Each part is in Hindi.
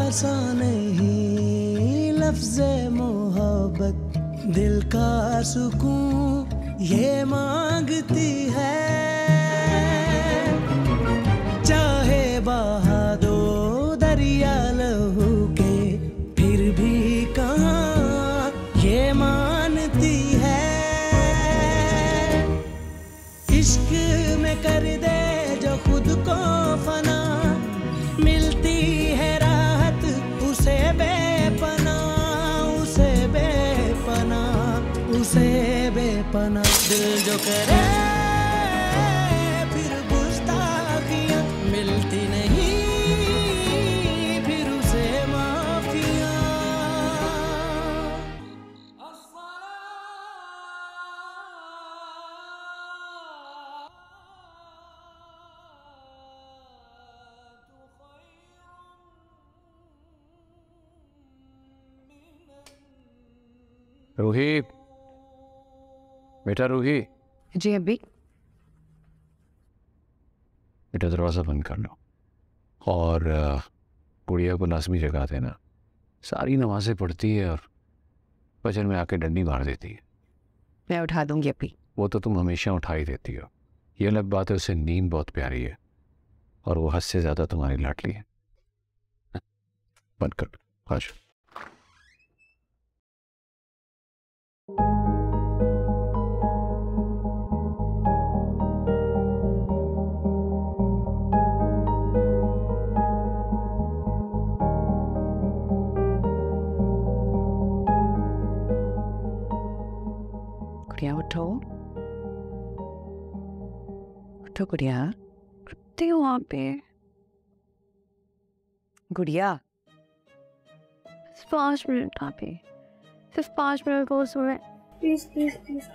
आसान नहीं लफ्ज़े मोहब्बत, दिल का सुकून ये मांगती है। चाहे बहा दो दरिया लहू के, फिर भी कहाँ ये मानती है। इश्क में कर दे जो खुद को फना, मिलती है राहत उसे बेपना, उसे बेपना, उसे बेपना। दिल जो करे फिर गुस्ताखियां, मिलती नहीं फिर उसे माफिया। रूही, बेटा रूही। जी अभी। बेटा दरवाज़ा बंद कर लो और गुड़िया को लाजमी जगा देना। सारी नमाजें पढ़ती है और फजर में आके डंडी मार देती है। मैं उठा दूंगी अभी। वो तो तुम हमेशा उठा ही देती हो। ये अलग बात है, उसे नींद बहुत प्यारी है और वो हद से ज़्यादा तुम्हारी लाडली है। बंद कर लो आज। गुड़िया उठो, उठो गुड़िया, उठते हो वहां पे। गुड़िया 5 मिनट आप ही, सिर्फ 5 मिनट को सुने प्लीज प्लीज प्लीज।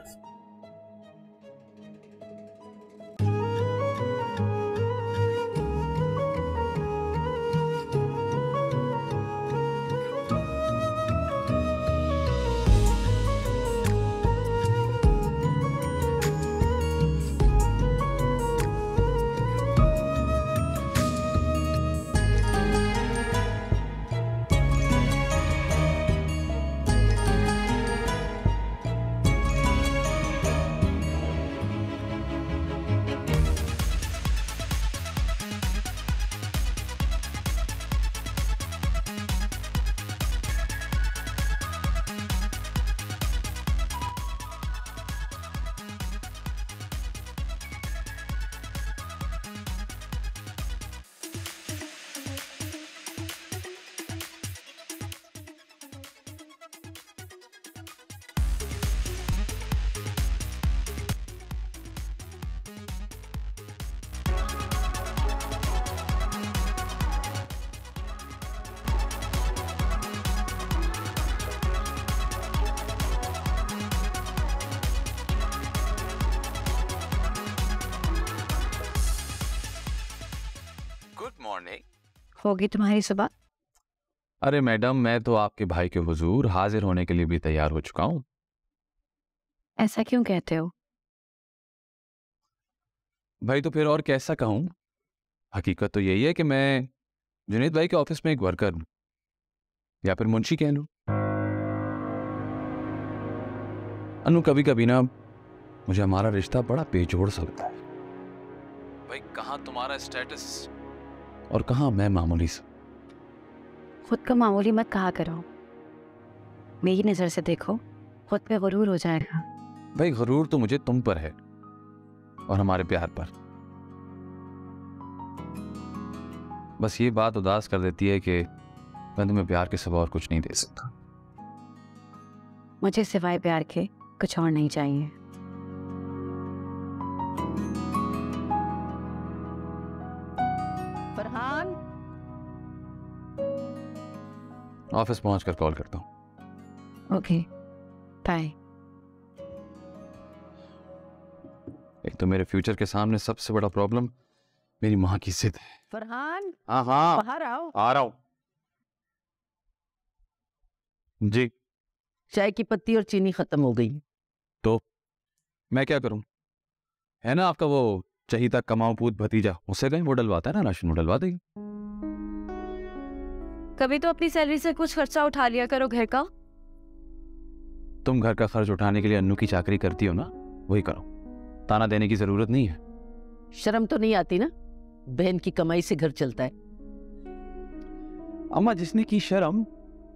होगी तुम्हारी सुबह। अरे मैडम, मैं तो आपके भाई के हुजूर हाजिर होने के लिए भी तैयार हो चुका हूँ। ऐसा क्यों कहते हो? भाई तो फिर और कैसा कहूँ? हकीकत तो यही है कि मैं जुनैद भाई के ऑफिस में एक वर्कर हूँ, या फिर मुंशी कह लो। अनु, कभी कभी ना मुझे हमारा रिश्ता बड़ा बेजोड़ सा लगता है। भाई कहाँ तुम्हारा स्टेटस और कहाँ मैं मामूली सा। खुद का मामूली मत कहा करो, मेरी नजर से देखो, खुद पे गुरूर हो जाएगा। भाई गुरूर तो मुझे तुम पर है और हमारे प्यार पर। बस ये बात उदास कर देती है कि मैं तुम्हें प्यार के सिवा और कुछ नहीं दे सकता। मुझे सिवाय प्यार के कुछ और नहीं चाहिए। फरहान, ऑफिस पहुंचकर कॉल करता हूँ। Okay bye. एक तो मेरे फ्यूचर के सामने सबसे बड़ा प्रॉब्लम मेरी माँ की जिद है। फरहान, हाँ हाँ बाहर आओ। आ रहा हूँ जी। चाय की पत्ती और चीनी खत्म हो गई। तो मैं क्या करूं? है ना आपका वो चहीता कमाऊ पूत भतीजा, उससे कहीं वो डलवाता है ना राशन, वो डलवा देगी। कभी तो अपनी सैलरी से कुछ खर्चा उठा लिया करो घर का। तुम घर का खर्च उठाने के लिए अन्नू की चाकरी करती हो ना, वही करो। ताना देने की जरूरत नहीं है। शर्म तो नहीं आती ना? बहन की कमाई से घर चलता है। अम्मा, जिसने की शर्म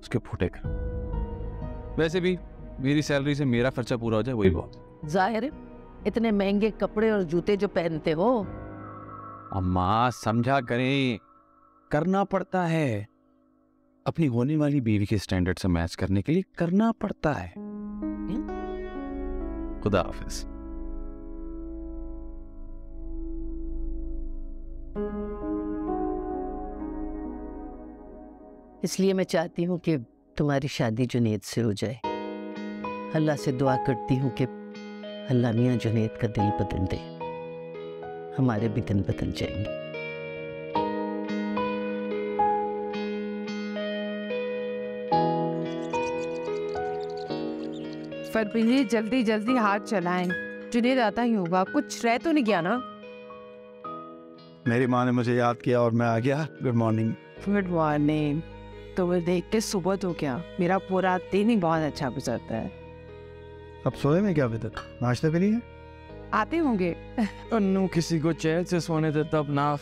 उसके फूटे कर। वैसे भी मेरी सैलरी से मेरा खर्चा पूरा हो जाए वही बहुत। जाहिर है, इतने महंगे कपड़े और जूते जो पहनते हो। अम्मा समझा करें, करना पड़ता है। अपनी होने वाली बीवी के स्टैंडर्ड से मैच करने के लिए करना पड़ता है। खुदा हाफिज। इसलिए मैं चाहती हूँ कि तुम्हारी शादी जुनैद से हो जाए। अल्लाह से दुआ करती हूँ कि अल्लाह मियाँ जुनैद का दिल बदल दे, हमारे भी दिन बदल जाएंगे। फरबीनी जल्दी जल्दी हाथ चलाएं, जुनैद आता ही होगा। कुछ रह तो नहीं गया ना? मेरी माँ ने मुझे याद किया और मैं आ गया। Good morning. Good morning. तुम्हें देख के सुबह तो क्या, मेरा पूरा दिन ही बहुत अच्छा गुजरता है। अब सोए में क्या अभी तक? नाश्ता भी नहीं है? आते होंगे। अन्नू किसी को चैन से सोने देता अपना।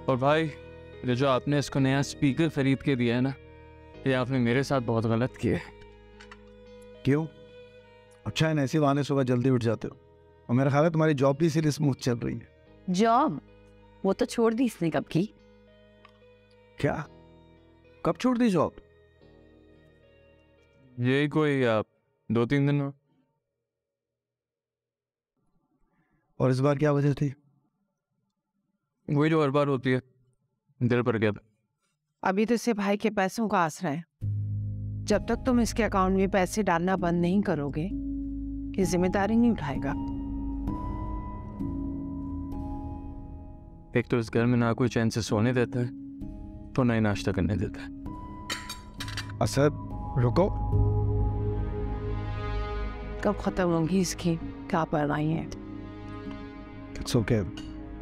और भाई, ये जो आपने इसको नया स्पीकर खरीद के दिया है ना, ये आपने मेरे साथ बहुत गलत किया है। क्यों? अच्छा है ना, ऐसे बहाने सुबह जल्दी उठ जाते हो। और मेरा ख्याल है तुम्हारी जॉब भी इसीलिए स्मूथ चल रही है। जॉब वो तो छोड़ दी इसने कब की। क्या? कब छोड़ दी जॉब? यही कोई 2-3 दिन हो। और इस बार क्या वजह थी? वही जो हर बार होती है, दिल पर गया था। अभी तो इसे भाई के पैसों का आसरा है। जब तक तुम इसके अकाउंट में पैसे डालना बंद नहीं करोगे, ये जिम्मेदारी नहीं उठाएगा। एक तो इस घर में ना कोई चैन से सोने देता है, तो ना ही नाश्ता करने देता है। असद, रुको। कब खत्म होगी इसकी क्या पढ़ाई है? इट्स ओके,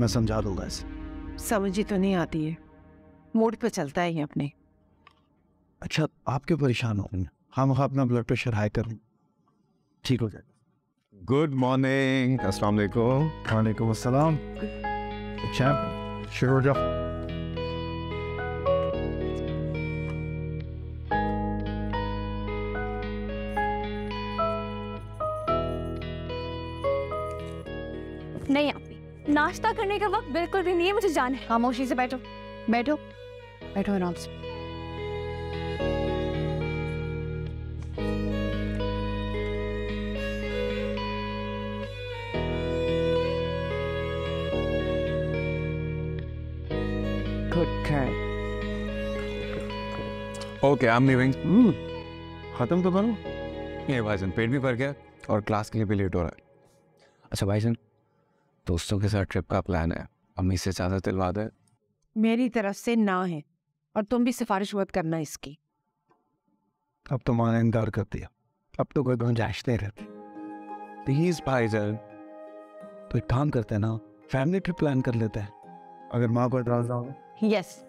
मैं समझा दूंगा इसे। समझ ही तो नहीं आती है, मूड पे चलता है ये अपने। अच्छा, आप क्यों परेशान हो? हम अपना ब्लड प्रेशर हाई करूँ, ठीक हो जाएगा। Good morning. अस्सलाम वालेकुम। वालेकुम अस्सलाम। अच्छा, शुरू हो जाओ। नहीं आपी, नाश्ता करने का वक्त बिल्कुल भी नहीं है, मुझे जाना है। खामोशी से बैठो बैठो बैठो आराम से। Good girl. Okay, I am leaving. खत्म तो करो। ये भाईजान, पेट भी भर गया और क्लास के लिए भी लेट हो रहा है। अच्छा भाईजान, दोस्तों के साथ ट्रिप का प्लान है, अम्मी से इजाज़त दिलवा दे। मेरी तरफ से ना है, और तुम भी सिफारिश मत करना इसकी। अब तो माँ ने इनकार कर दिया, अब तो कोई गुंजाइश नहीं रहती। प्लीज भाईजान। तो एक काम करते हैं ना, फैमिली ट्रिप प्लान कर लेते हैं, अगर माँ को इतराज ना हो। यस।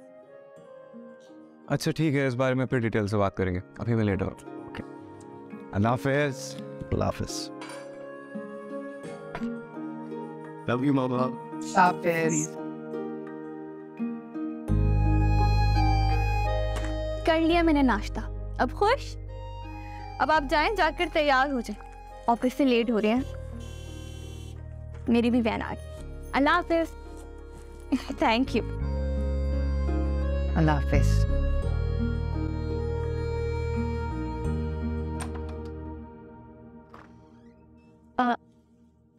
अच्छा ठीक है, इस बारे में फिर डिटेल से बात करेंगे, अभी मैं लेट हो रहा हूँ। ओके, अल्लाह हाफिज़। अल्लाह हाफिज़। लव यू मामा। कर लिया मैंने नाश्ता, अब खुश? अब आप जाएं, जाकर तैयार हो जाएं, ऑफिस से लेट हो रहे हैं। मेरी भी वैन आ गई। अल्लाह हाफिज। Thank you. अल्लाह हाफिज़।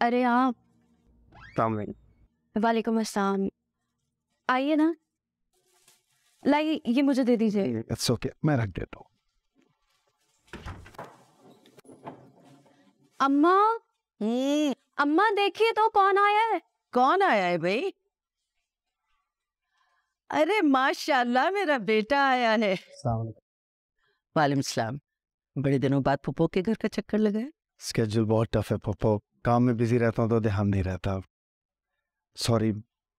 अरे आप। वालेकुम अस्सलाम। आइए ना, लाइए, ये मुझे दे दीजिए। इट्स ओके, मैं रख देता हूँ। अम्मा, अम्मा देखिए तो कौन आया है। कौन आया है भाई? अरे माशाल्लाह, मेरा बेटा आया है। वालेकुम सलाम। बड़े दिनों बाद पप्पो के घर का चक्कर लगा है। स्केड्यूल बहुत टफ है पप्पो, काम में बिजी रहता हूँ तो ध्यान नहीं रहता। सॉरी,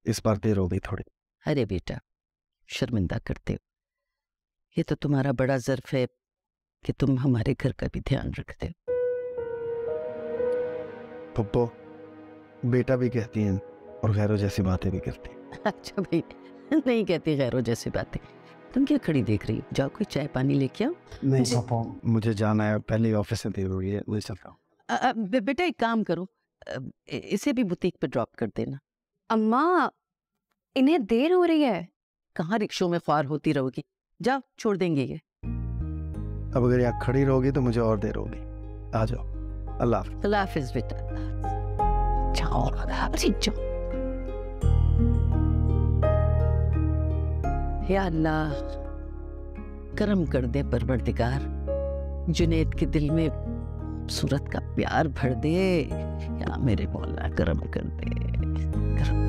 इस बार देर हो गई थोड़ी। अरे बेटा, शर्मिंदा करते हो। ये तो तुम्हारा बड़ा ज़र्फ है कि तुम हमारे घर का भी ध्यान रखते हो। पप्पो, बेटा भी कहती हैं और गैरों जैसी बातें भी करती हैं। अच्छा भाई, नहीं कहती गैरों जैसी बातें। तुम क्या खड़ी देख रही हो? जाओ कोई चाय पानी लेके आओ। नहीं पापा, मुझे जाना है, पहले ऑफिस से देर हो रही है, मुझे चल रहा हूँ। बेटा एक काम करो, इसे भी बुटीक पे ड्रॉप कर देना। अम्मा, इन्हें देर हो रही है। कहाँ रिक्शों में ख्वार होती रहोगी, जाओ छोड़ देंगे ये। अब अगर यहाँ खड़ी रहोगी तो मुझे और देर होगी। आ जाओ। अल्लाह हाफ़िज़। अल्लाह हाफ़िज़ बेटा। जाओ, अरे जाओ। या अल्लाह, करम कर दे परवरदिगार, जुनैद के दिल में सूरत का प्यार भर दे। या मेरे मौला करम कर दे, करम।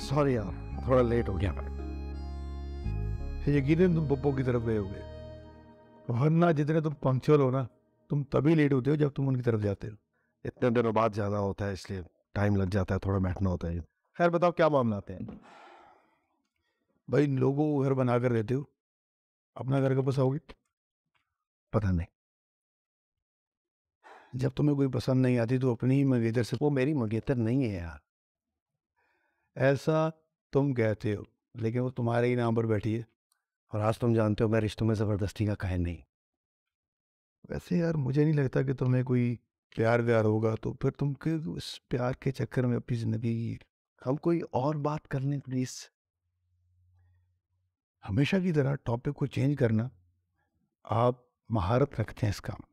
सॉरी यार, थोड़ा लेट हो गया मैं। यकीनन तुम पप्पो की तरफ गए होगे, वरना जितने तुम पंक्चुअल हो ना, तुम तभी लेट होते हो जब तुम उनकी तरफ जाते हो। इतने दिनों बाद जाना होता है, इसलिए टाइम लग जाता है, थोड़ा बैठना होता है। खैर बताओ क्या मामला आते हैं भाई? इन लोगों को घर बना कर देते हो, अपना घर कब बसाओगे? पता नहीं। जब तुम्हें कोई पसंद नहीं आती तो अपनी ही मंगेतर से। वो मेरी मंगेतर नहीं है यार, ऐसा तुम कहते हो, लेकिन वो तुम्हारे ही नाम पर बैठी है। और आज तुम जानते हो मैं रिश्तों में ज़बरदस्ती का कायल नहीं। वैसे यार मुझे नहीं लगता कि तुम्हें कोई प्यार व्यार होगा, तो फिर तुम के उस प्यार के चक्कर में अपनी ज़िंदगी। हम कोई और बात कर लें प्लीज़। हमेशा की तरह टॉपिक को चेंज करना। आप महारत रखते हैं इस काम।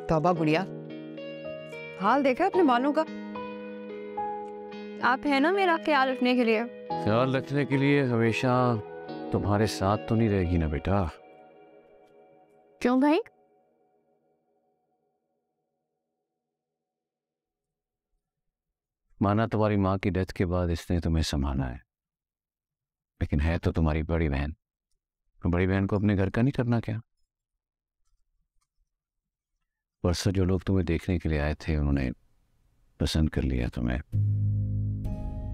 तौबा गुड़िया, हाल देखा अपने बालों का? आप है ना मेरा ख्याल रखने के लिए। ख्याल रखने के लिए हमेशा तुम्हारे साथ तो नहीं रहेगी ना बेटा। क्यों भाई? माना तुम्हारी माँ की डेथ के बाद इसने तुम्हें संभाला है, लेकिन है तो तुम्हारी बड़ी बहन। तो बड़ी बहन को अपने घर का नहीं करना क्या? परसों जो लोग तुम्हें देखने के लिए आए थे उन्होंने पसंद कर लिया तुम्हें।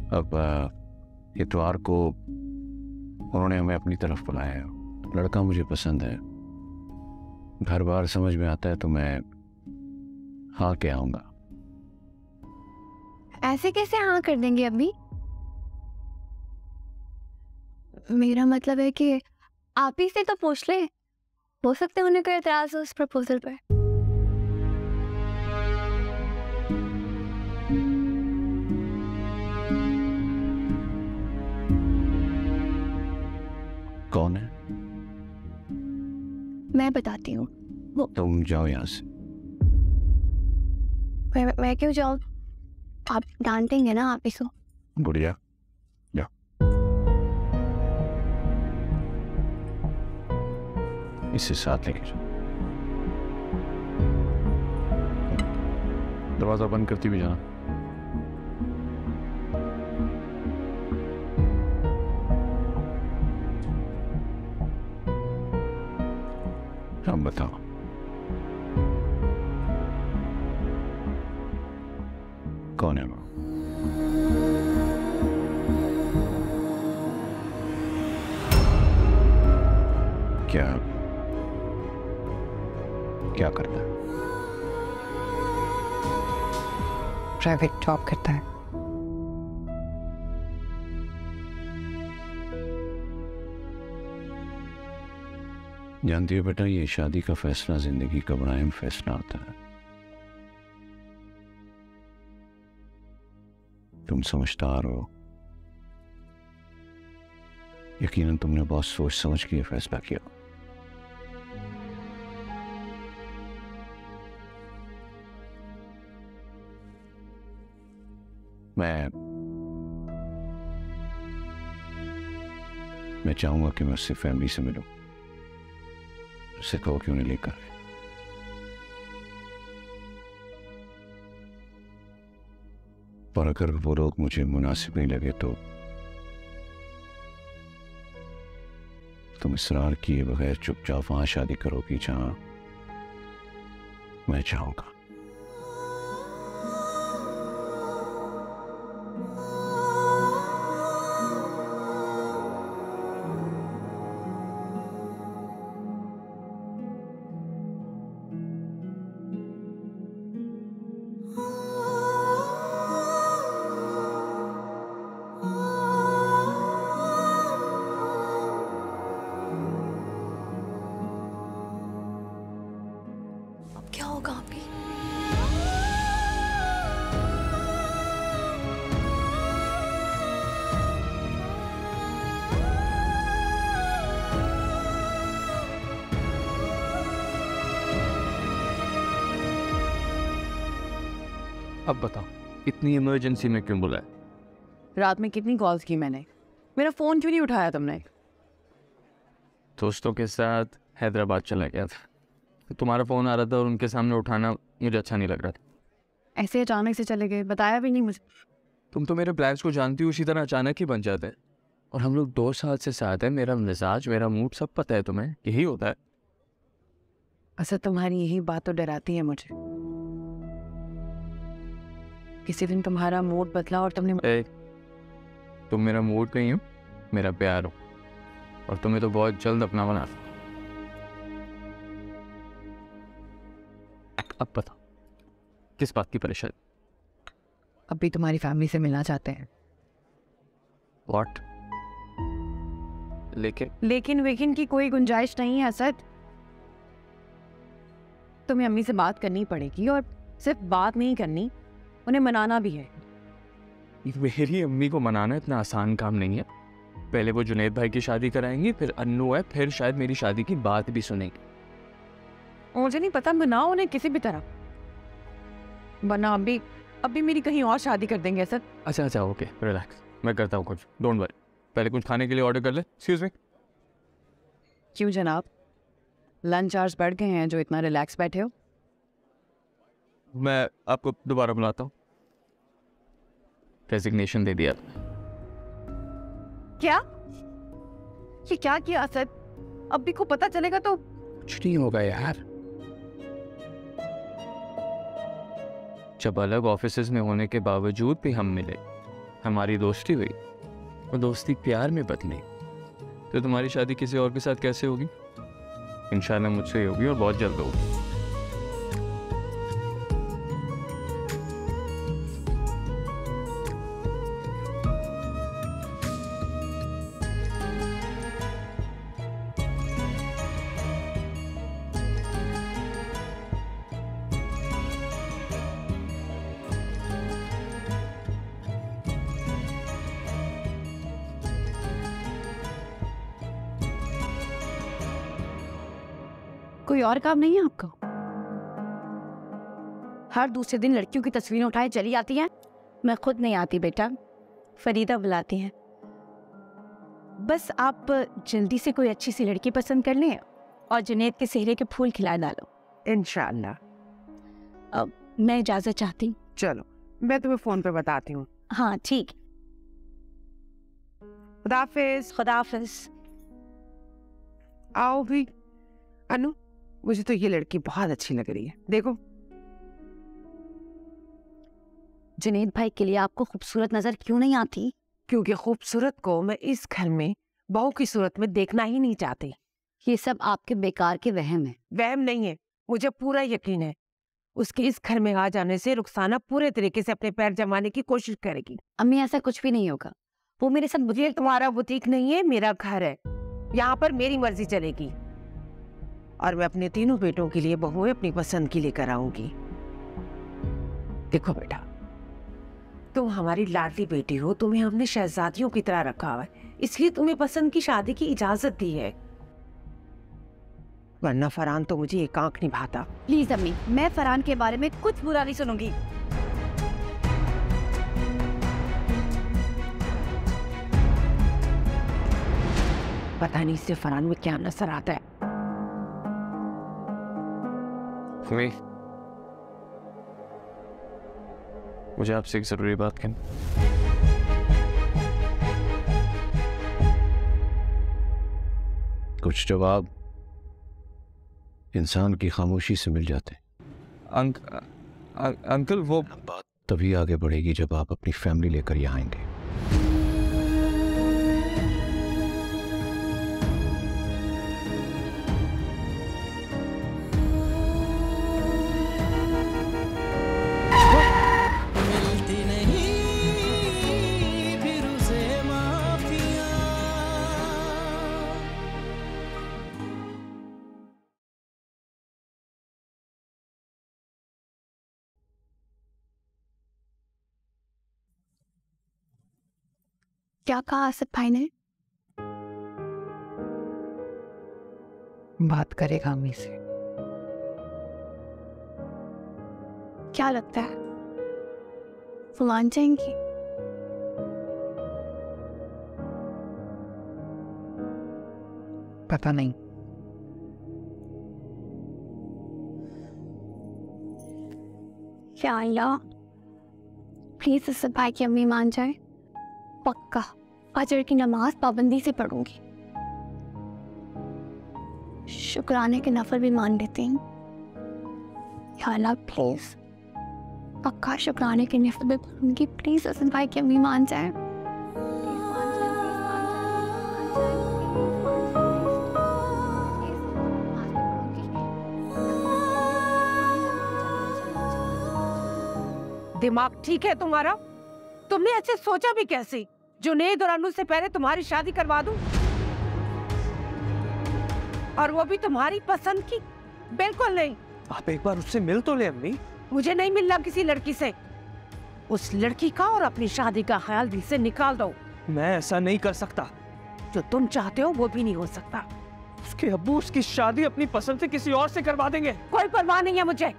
अब इतवार को उन्होंने हमें अपनी तरफ बुलाया है। लड़का मुझे पसंद है, घर बार समझ में आता है तो मैं हाँ के आऊँगा। ऐसे कैसे हाँ कर देंगे अभी? मेरा मतलब है कि आप ही से तो पूछ ले, हो सकता है उन्हें कोई एतराज हो उस प्रपोजल पर। कौन है? मैं बताती हूँ। तुम जाओ यहाँ से। मैं क्यों जाऊँ? आप डांटेंगे ना आप इसको। बुढ़िया जाओ। इसे साथ लेके जाओ। दरवाजा बंद करती भी जाना। हम बताओ, कौन है वो? क्या क्या करता है? प्राइवेट जॉब करता है। जानती हो बेटा, ये शादी का फैसला जिंदगी का बड़ा अहम फैसला होता है। तुम समझदार हो, यकीनन तुमने बहुत सोच समझ के ये फैसला किया। मैं चाहूंगा कि मैं उससे फैमिली से मिलूं, उससे कहो कि उन्हें लेकर आए। और अगर वो लोग मुझे मुनासिब नहीं लगे तो तुम इसरार किए बगैर चुपचाप वहां शादी करोगी जहां मैं चाहूंगा। क्या होगा अभी? अब बताओ इतनी इमरजेंसी में क्यों बुलाया? रात में कितनी कॉल्स की मैंने, मेरा फोन क्यों नहीं उठाया तुमने? दोस्तों के साथ हैदराबाद चला गया था, तो तुम्हारा फ़ोन आ रहा था और उनके सामने उठाना मुझे अच्छा नहीं लग रहा था। ऐसे अचानक से चले गए, बताया भी नहीं मुझे। तुम तो मेरे प्लान्स को जानती हो, उसी तरह अचानक ही बन जाते हैं। और हम लोग 2 साल से साथ हैं, मेरा मिजाज मेरा मूड सब पता है तुम्हें, यही होता है। अच्छा, तुम्हारी यही बात तो डराती है मुझे। किसी दिन तुम्हारा मूड बदला और तुमने तुम मेरा मूड नहीं हो, मेरा प्यार हो, और तुम्हें तो बहुत जल्द अपना बना। अब बताओ किस बात की परेशानी? अभी तुम्हारी फैमिली से मिलना चाहते हैं। What? लेकिन वेकिन की कोई गुंजाइश नहीं है असद। तुम्हें अम्मी से बात करनी पड़ेगी, और सिर्फ बात नहीं करनी, उन्हें मनाना भी है। मेरी अम्मी को मनाना इतना आसान काम नहीं है। पहले वो जुनैद भाई की शादी कराएंगी, फिर अन्नू है, फिर शायद मेरी शादी की बात भी सुनेंगे। मुझे नहीं पता, मनाओ उन्हें किसी भी तरह, वरना अभी मेरी कहीं और शादी कर देंगे असद। अच्छा ओके, रिलैक्स, मैं करता हूँ कुछ, डोंट वरी। पहले कुछ खाने के लिए ऑर्डर कर ले। Excuse me. क्यों जनाब, लंच आवर्स बढ़ गए हैं जो इतना रिलैक्स बैठे हो? मैं आपको दोबारा बुलाता हूँ। रेजिग्नेशन दे दिया। क्या? ये क्या किया असद? अब्बी को पता चलेगा तो? कुछ नहीं होगा यार। जब अलग ऑफिसेज में होने के बावजूद भी हम मिले, हमारी दोस्ती हुई, और दोस्ती प्यार में बदली, तो तुम्हारी शादी किसी और के साथ कैसे होगी? इंशाल्लाह मुझसे ही होगी, और बहुत जल्द होगी। कोई और काम नहीं है आपको? हर दूसरे दिन लड़कियों की तस्वीरें उठाए चली आती हैं। मैं खुद नहीं आती बेटा, फरीदा बुलाती हैं। बस आप जल्दी से कोई अच्छी सी लड़की पसंद कर लें और जुनैद के सेहरे के फूल खिला डालो। इंशाल्लाह। अब मैं इजाजत चाहती हूँ। चलो, मैं तुम्हें फोन पे बताती हूँ। हाँ ठीक। खुदाफिज। खुदाफिज। आओ भी। अनु, मुझे तो ये लड़की बहुत अच्छी लग रही है, देखो। जुनैद भाई के लिए आपको खूबसूरत नजर क्यों नहीं आती? क्योंकि खूबसूरत को मैं इस घर में बहू की सूरत में देखना ही नहीं चाहती। ये सब आपके बेकार के वहम है। वहम नहीं है, मुझे पूरा यकीन है। उसके इस घर में आ जाने से रुखसाना पूरे तरीके से अपने पैर जमाने की कोशिश करेगी। अम्मी ऐसा कुछ भी नहीं होगा, वो मेरे साथ मुझे तुम्हारा बुटीक नहीं है, मेरा घर है। यहाँ पर मेरी मर्जी चलेगी, और मैं अपने तीनों बेटों के लिए बहुएं अपनी पसंद की लेकर आऊंगी। देखो बेटा, तुम हमारी लाडली बेटी हो, तुम्हें हमने शहजादियों की तरह रखा हुआ है, इसलिए तुम्हें पसंद की शादी की इजाजत दी है, वरना फरहान तो मुझे एक आंख नहीं भाता। प्लीज अम्मी, मैं फरहान के बारे में कुछ बुरा नहीं सुनूंगी। पता नहीं इससे फरहान में क्या नजर आता है। मुझे आपसे एक जरूरी बात करनी। कुछ जवाब इंसान की खामोशी से मिल जाते हैं। अंकल वो बात तभी आगे बढ़ेगी जब आप अपनी फैमिली लेकर यहाँ आएंगे। मिलती नहीं फिर उसे माफिया। क्या कहा आसिफ भाई ने? बात करेगा अम्मी से। क्या लगता है वो मान जाएंगी? पता नहीं। या अल्लाह, प्लीज आसिफ भाई की अम्मी मान जाए। पक्का फजर की नमाज पाबंदी से पढ़ूंगी। शुक्राने के नफल भी मान लेती हूँ। या अल्लाह प्लीज, पक्का शुक्राने के नफल भी पढ़ूंगी। प्लीज आसिफ भाई की अम्मी मान जाए। दिमाग ठीक है तुम्हारा? तुमने ऐसे सोचा भी कैसे जुनैद और अनु से पहले तुम्हारी शादी करवा दूं? और वो भी तुम्हारी पसंद की? बिल्कुल नहीं। आप एक बार उससे मिल तो ले अम्मी। मुझे नहीं मिलना किसी लड़की से। उस लड़की का और अपनी शादी का ख्याल दिल से निकाल दो। मैं ऐसा नहीं कर सकता। जो तुम चाहते हो वो भी नहीं हो सकता। उसके अब्बू उसकी शादी अपनी पसंद से किसी और से करवा देंगे। कोई परवाह नहीं है मुझे।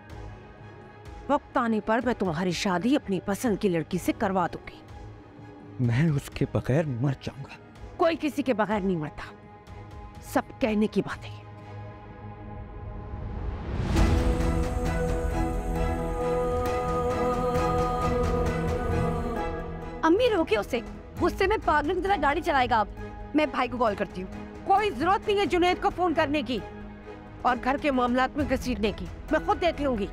वक्त आने पर मैं तुम्हारी शादी अपनी पसंद की लड़की से करवा दूंगी। मैं उसके बगैर मर जाऊंगा। कोई किसी के बगैर नहीं मरता। सब कहने की बात है। अम्मी रोके उसे, गुस्से में पागल की तरह गाड़ी चलाएगा। अब मैं भाई को कॉल करती हूँ। कोई जरूरत नहीं है जुनैद को फोन करने की और घर के मामलात में घसीटने की। मैं खुद देख लूंगी।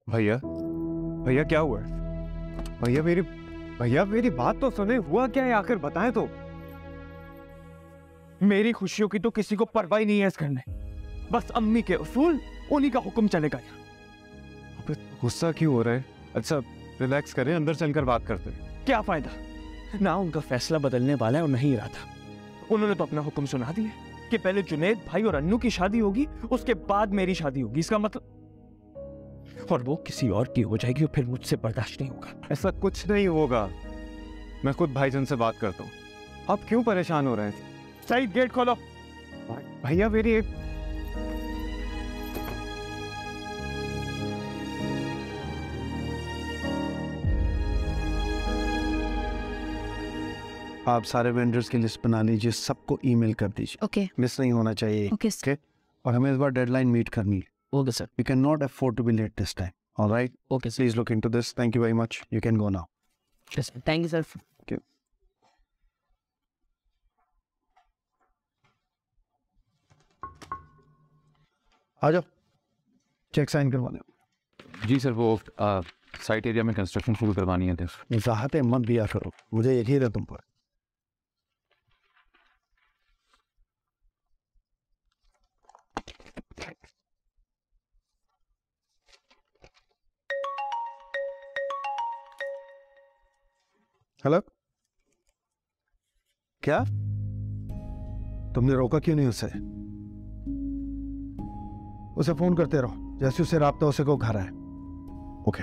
भैया भैया क्या हुआ है? भैया मेरी बात तो सुने। हुआ क्या है आखिर बताएं तो। मेरी खुशियों की तो किसी को परवाह ही नहीं है इस घर में। बस अम्मी के उसूल, उन्हीं का हुक्म चलेगा यहाँ। अबे गुस्सा क्यों हो रहा है? अच्छा रिलैक्स करें, अंदर चलकर बात करते हैं। क्या फायदा? ना उनका फैसला बदलने वाला है और नहीं इरादा। उन्होंने तो अपना हुक्म सुना दिया कि पहले जुनैद भाई और अन्नू की शादी होगी, उसके बाद मेरी शादी होगी। इसका मतलब, और वो किसी और की हो जाएगी और फिर मुझसे बर्दाश्त नहीं होगा। ऐसा कुछ नहीं होगा। मैं खुद भाईजान से बात करता हूँ। आप क्यों परेशान हो रहे हैं? सही, गेट खोलो। भैया मेरी एक आप सारे वेंडर्स की लिस्ट बना लीजिए, सबको ईमेल कर दीजिए। ओके मिस नहीं होना चाहिए। ओके ओके, और हमें इस बार डेडलाइन मीट करनी है। Okay sir. We cannot afford to be late this time. All right? Okay sir. Please look into this. Thank you very much. You can go now. Thank you sir. Okay. आ जाओ, चेक साइन करवाने। जी सर, वो साइट एरिया में कंस्ट्रक्शन शुरू करवानी है। वजाहतें मत दिया करो, मुझे यकीन है तुम पर। हेलो, क्या तुमने रोका क्यों नहीं उसे? उसे फोन करते रहो, जैसे उसे राब्ता उसे को घर आए। ओके,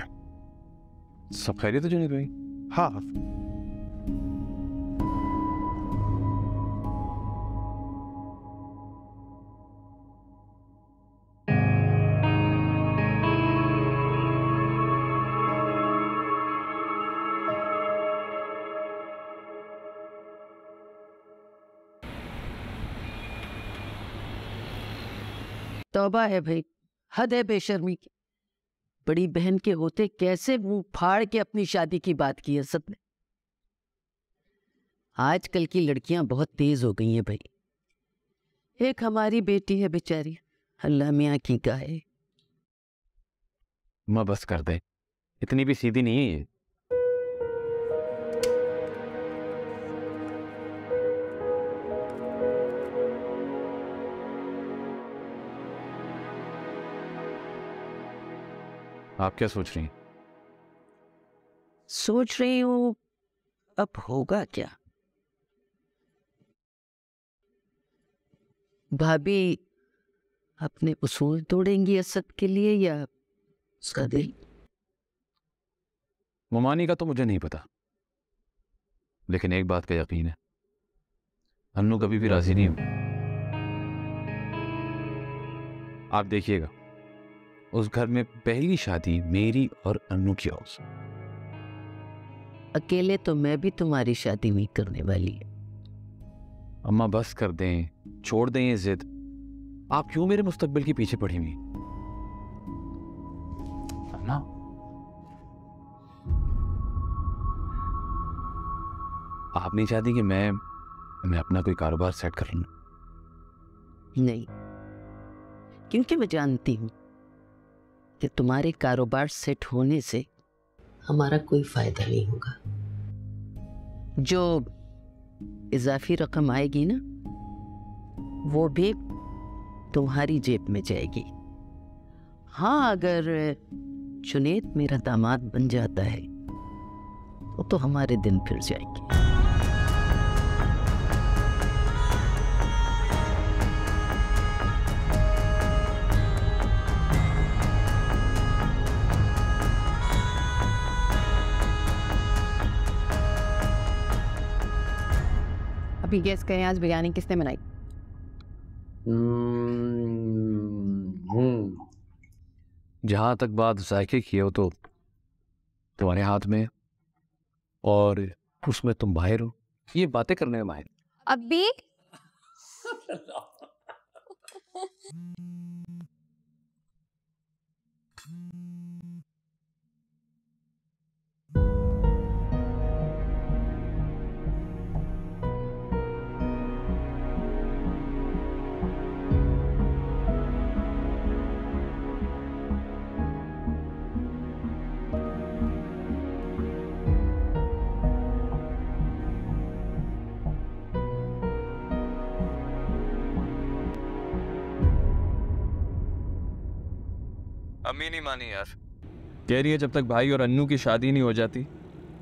सब खैरियत है जुनैद भाई? हाँ। तौबा है भाई, हद है बेशर्मी की। बड़ी बहन के होते कैसे मुंह फाड़ के अपनी शादी की बात की है सबने। आजकल की लड़कियां बहुत तेज हो गई हैं भाई। एक हमारी बेटी है बेचारी, अल्लाह मियाँ की गाय। माँ बस कर दे, इतनी भी सीधी नहीं है ये। आप क्या सोच रही हैं? सोच रही हूँ अब होगा क्या। भाभी अपने उसूल तोड़ेंगी असद के लिए या उसका दिल? ममानी का तो मुझे नहीं पता, लेकिन एक बात का यकीन है, अन्नू कभी भी राजी नहीं होगी। आप देखिएगा, उस घर में पहली शादी मेरी और अन्नू की होगी। अकेले तो मैं भी तुम्हारी शादी नहीं करने वाली है। अम्मा बस कर दें, छोड़ दें ये जिद। आप क्यों मेरे मुस्तकबिल के पीछे पड़ी हुई? अम्मा आप नहीं चाहती कि मैं अपना कोई कारोबार सेट कर लूं? नहीं, क्योंकि मैं जानती हूं कि तुम्हारे कारोबार सेट होने से हमारा कोई फायदा नहीं होगा। जो इजाफी रकम आएगी ना, वो भी तुम्हारी जेब में जाएगी। हाँ, अगर जुनैद मेरा दामाद बन जाता है तो हमारे दिन फिर जाएंगे। अभी गेस करें, आज बिरयानी किसने बनाई? जहां तक बात जायके की हो तो तुम्हारे हाथ में, और उसमें तुम माहिर हो, ये बातें करने में माहिर। अभी अम्मी नहीं मानी यार, कह रही है जब तक भाई और अन्नू की शादी नहीं हो जाती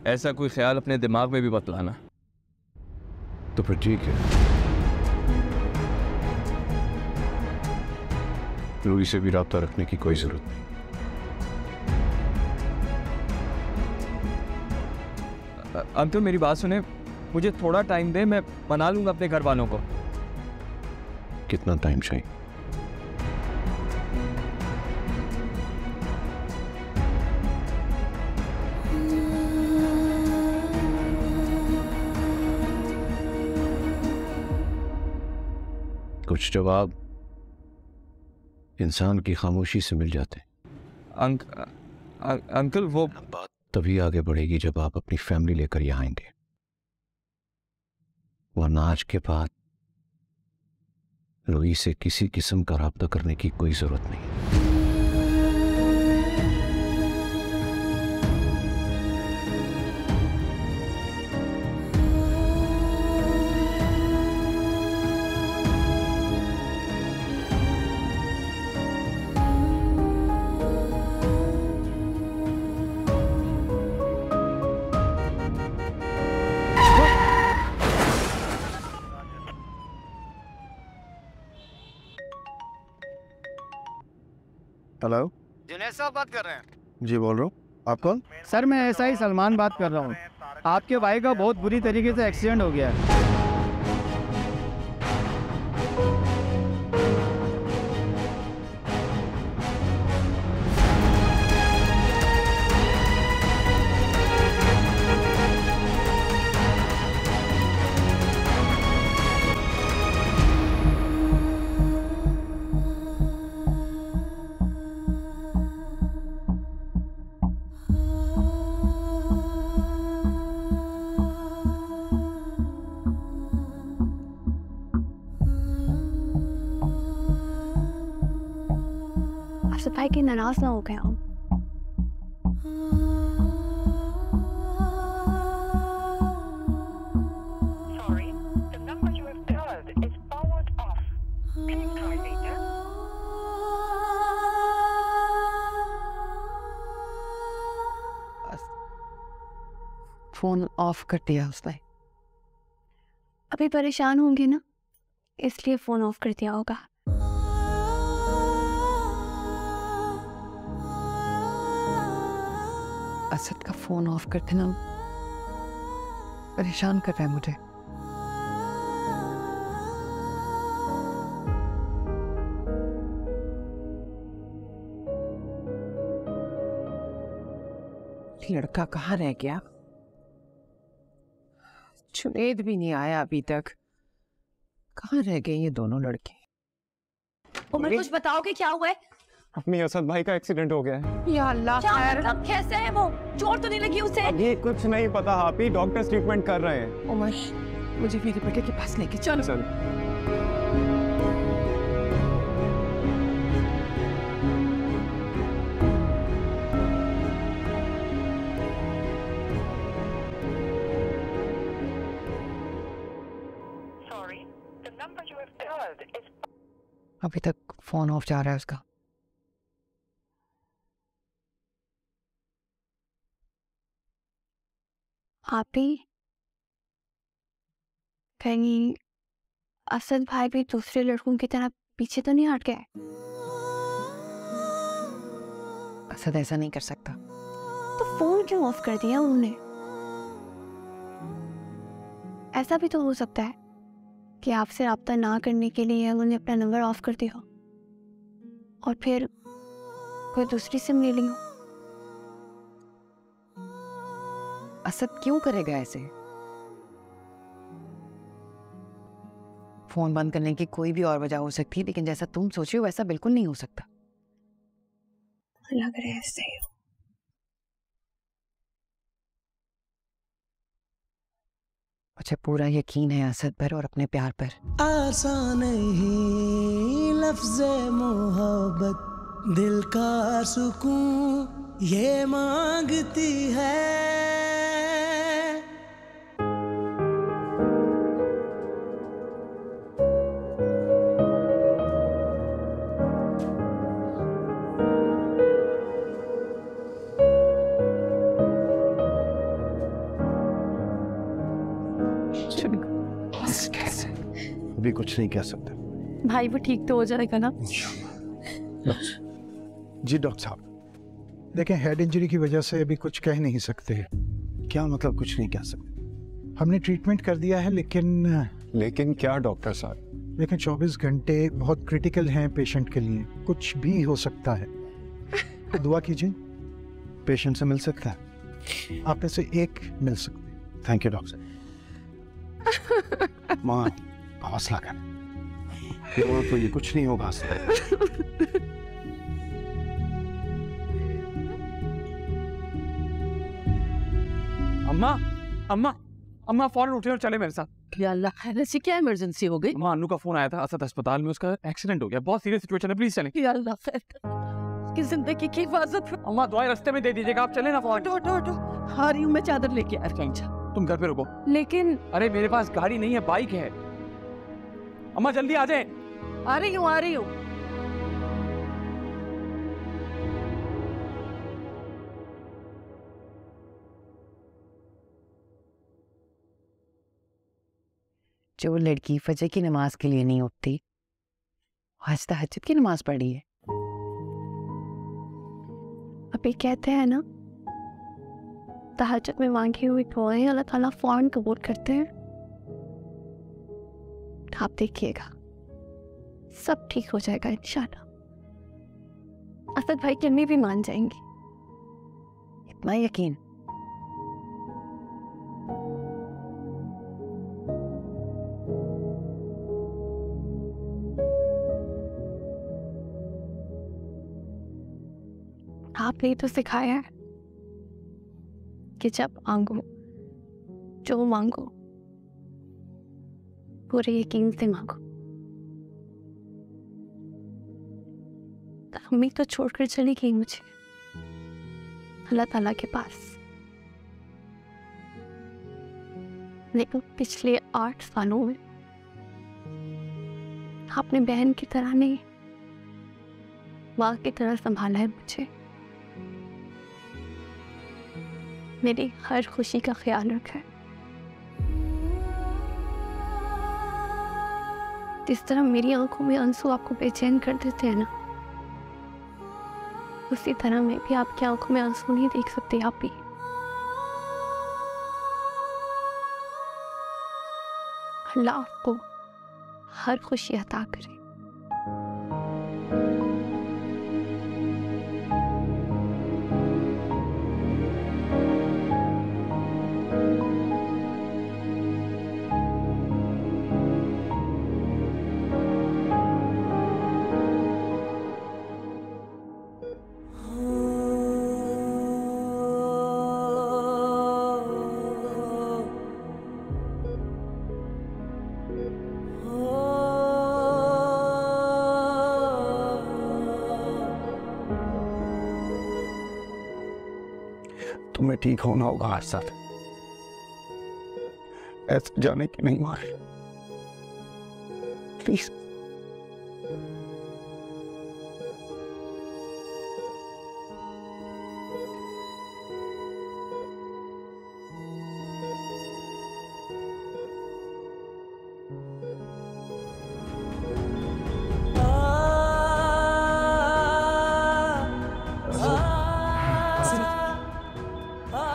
ऐसा कोई ख्याल अपने दिमाग में भी मत लाना। तो फिर ठीक है, रूही से भी राब्ता रखने की कोई जरूरत नहीं। अंकल मेरी बात सुने, मुझे थोड़ा टाइम दे, मैं मना लूंगा अपने घर वालों को। कितना टाइम चाहिए? कुछ जवाब इंसान की खामोशी से मिल जाते हैं। अंकल वो बात तभी आगे बढ़ेगी जब आप अपनी फैमिली लेकर यहाँ आएंगे, वरना आज के बाद रूही से किसी किस्म का राब्ता करने की कोई जरूरत नहीं है। हेलो, जुनैद साहब बात कर रहे हैं? जी बोल रहा हूँ। आप कौन? सर मैं एसआई सलमान बात कर रहा हूँ। आपके भाई का बहुत बुरी तरीके से एक्सीडेंट हो गया है। भाई के नाराज ना हो गए हम। फोन ऑफ कर दिया उसने। अभी परेशान होंगे ना, इसलिए फोन ऑफ कर दिया होगा। असद का फोन ऑफ कर देना परेशान कर रहा है मुझे। लड़का कहाँ रह गया? जुनैद भी नहीं आया अभी तक। कहाँ रह गए ये दोनों लड़के? उमर कुछ बताओगे क्या हुआ है? अपनी असद भाई का एक्सीडेंट हो गया है। या अल्लाह खैर। मतलब कैसे है वो? चोट तो नहीं लगी उसे? अभी कुछ नहीं पता हापी, डॉक्टर ट्रीटमेंट कर रहे हैं। उमर मुझे मेरे बेटे के पास लेके चलो। चल। अभी तक फोन ऑफ जा रहा है उसका। आप ही कहीं असद भाई भी दूसरे लड़कों की तरह पीछे तो नहीं हट गए? असद ऐसा नहीं कर सकता। तो फोन क्यों ऑफ कर दिया उन्होंने? ऐसा भी तो हो सकता है कि आपसे राब्ता ना करने के लिए उन्होंने अपना नंबर ऑफ कर दिया और फिर कोई दूसरी सिम ले ली हो। असद क्यों करेगा ऐसे? फोन बंद करने की कोई भी और वजह हो सकती है, लेकिन जैसा तुम सोचे हो वैसा बिल्कुल नहीं हो सकता। लग रहा है ऐसे ही। मुझे पूरा यकीन है असद पर और अपने प्यार पर। आसान ही लफ्ज़े मोहब्बत, दिल का सुकून ये मांगती है। अभी कुछ नहीं कह सकते। भाई वो ठीक तो हो जाएगा ना? जी डॉक्टर साहब, देखें हेड इंजरी की वजह से अभी कुछ कह नहीं सकते। क्या मतलब कुछ नहीं कह सकते? हमने ट्रीटमेंट कर दिया है, लेकिन क्या डॉक्टर साहब? लेकिन 24 घंटे बहुत क्रिटिकल हैं पेशेंट के लिए, कुछ भी हो सकता है। तो दुआ कीजिए, पेशेंट से मिल सकता है, आप में से एक मिल सकते हैं। थैंक यू डॉक्टर साहब। माँ हौसला कर, तो ये कुछ नहीं होगा। अम्मा अम्मा अम्मा फौरन उठे और चले मेरे साथ। या अल्लाह खैर, ऐसी क्या इमरजेंसी हो गई? अम्मा अन्नू का फोन आया था असद अस्पताल में, उसका एक्सीडेंट हो गया, बहुत सीरियस सिचुएशन है, प्लीज चलें। या अल्लाह खैर, की जिंदगी की हिफाजत। अम्मा दवाई रास्ते में दे दीजिएगा, आप चले ना फौरन। हटो, आ रही हूँ मैं, चादर लेके आ रही हूँ। तुम घर पे रुको। लेकिन अरे मेरे पास गाड़ी नहीं है, बाइक है। अम्मा जल्दी आ जाए। आ रही हूँ। जो लड़की फजर की नमाज के लिए नहीं उठती, आज तहज्जुद की नमाज पढ़ी है। अभी कहते हैं ना, तहज्जुद में मांगी हुई दुआएं अल्लाह ताला फौरन कबूल करते हैं। आप देखिएगा, सब ठीक हो जाएगा इंशाल्लाह। असद भाई की अम्मी भी मान जाएंगी। इतना यकीन? आपने तो सिखाया है कि जब मांगो, जो मांगो, पूरे यकीन से मांगो। अम्मी तो छोड़कर चली गई मुझे अल्लाह ताला के पास। लेकिन पिछले 8 सालों में आपने बहन की तरह नहीं, माँ की तरह संभाला है मुझे। मेरी हर खुशी का ख्याल रखा है। जिस तरह मेरी आंखों में आंसू आपको बेचैन कर देते हैं ना, उसी तरह मैं भी आपकी आंखों में आंसू नहीं देख सकती। आप भी अल्लाह आपको हर खुशी अता करे। तुम्हें ठीक होना होगा आसाद, ऐसे जाने की नहीं मारे प्लीज।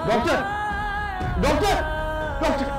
Doctor doctor doctor